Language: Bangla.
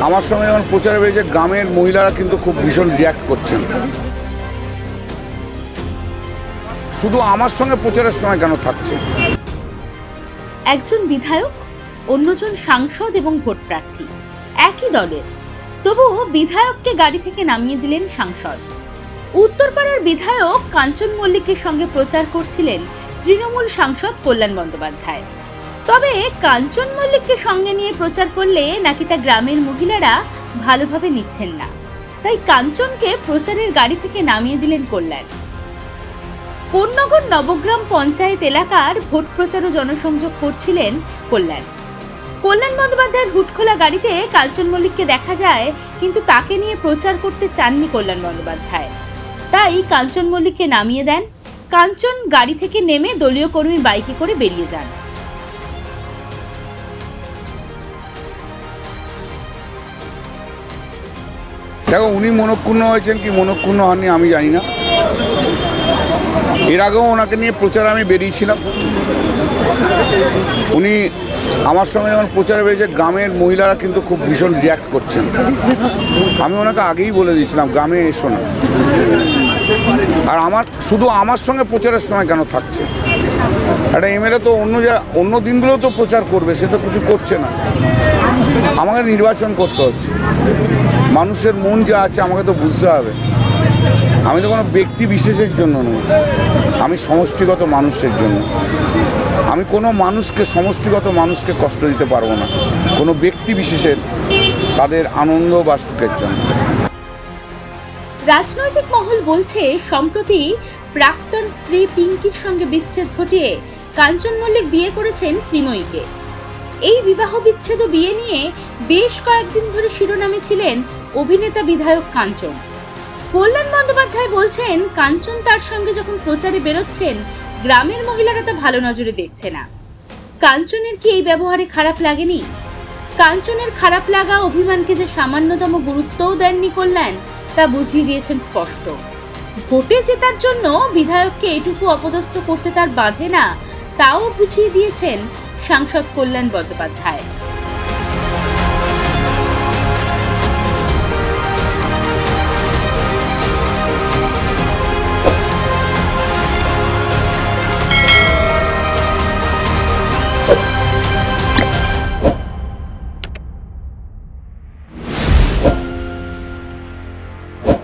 আমার সঙ্গে যখন প্রচারে বেরিয়েছে গ্রামের মহিলারা কিন্তু খুব ভীষণ রিয়াক্ট করছেন। শুধু আমার সঙ্গে প্রচারের সময় কেন থাকছে? একজন বিধায়ক, অন্যজন সাংসদ এবং ভোট প্রার্থী, একই দলের, তবুও বিধায়ককে গাড়ি থেকে নামিয়ে দিলেন সাংসদ। উত্তরপাড়ার বিধায়ক কাঞ্চন মল্লিকের সঙ্গে প্রচার করছিলেন তৃণমূল সাংসদ কল্যাণ বন্দ্যোপাধ্যায়। তবে কাঞ্চন মল্লিককে সঙ্গে নিয়ে প্রচার করলে নাকি তা গ্রামের মহিলারা ভালোভাবে নিচ্ছেন না, তাই কাঞ্চনকে প্রচারের গাড়ি থেকে নামিয়ে দিলেন কল্যাণ। কোন্নগর নবগ্রাম পঞ্চায়েত এলাকার ভোট প্রচার ও জনসংযোগ করছিলেন কল্যাণ। কল্যাণ বন্দ্যোপাধ্যায়ের হুটখোলা গাড়িতে কাঞ্চন মল্লিককে দেখা যায়, কিন্তু তাকে নিয়ে প্রচার করতে চাননি কল্যাণ বন্দ্যোপাধ্যায়। তাই কাঞ্চন মল্লিককে নামিয়ে দেন। কাঞ্চন গাড়ি থেকে নেমে দলীয় কর্মীর বাইকে করে বেরিয়ে যান। দেখো, উনি মনক্ষুণ্ণ হয়েছেন কি মনক্ষুণ্ণ হননি আমি জানি না। এর আগেও ওনাকে নিয়ে প্রচার আমি বেরিয়েছিলাম। উনি আমার সঙ্গে যখন প্রচারে বেরিয়েছে গ্রামের মহিলারা কিন্তু খুব ভীষণ রিয়াক্ট করছেন। আমি ওনাকে আগেই বলে দিয়েছিলাম গ্রামে এসো না। আর শুধু আমার সঙ্গে প্রচারের সময় কেন থাকছে? একটা এমএলএ তো অন্য দিনগুলো তো প্রচার করবে, সে তো কিছু করছে না। আমাকে নির্বাচন করতে হচ্ছে, মানুষের মন যা আছে আমাকে তো বুঝতে হবে। আমি তো কোনো ব্যক্তি বিশেষের জন্য নই, আমি সমষ্টিগত মানুষের জন্য। আমি কোনো সমষ্টিগত মানুষকে কষ্ট দিতে পারবো না, কোনো ব্যক্তি বিশেষের তাদের আনন্দ বা সুখের জন্য। রাজনৈতিক মহল বলছে, সম্প্রতি প্রাক্তন স্ত্রী পিঙ্কির সঙ্গে বিচ্ছেদ ঘটিয়ে কাঞ্চন মল্লিক বিয়ে করেছেন শ্রীময়ীকে। এই বিবাহ বিচ্ছেদ ও বিয়ে নিয়ে বেশ কয়েকদিন ধরে শিরোনামে ছিলেন অভিনেতা বিধায়ক কাঞ্চন। কল্যাণ বন্দ্যোপাধ্যায় বলছেন, কাঞ্চন তার সঙ্গে যখন প্রচারে বেরোচ্ছেন গ্রামের মহিলারা তা ভালো নজরে দেখছে না। কাঞ্চনের কি এই ব্যবহারে খারাপ লাগেনি? কাঞ্চনের খারাপ লাগা, অভিমানকে যে সামান্যতম গুরুত্বও দেননি কল্যাণ, তা বুঝিয়ে দিয়েছেন স্পষ্ট। ভোটে জেতার জন্য বিধায়ককে এটুকু অপদস্থ করতে তার বাধে না, তাও বুঝিয়ে দিয়েছেন সাংসদ কল্যাণ বন্দ্যোপাধ্যায়।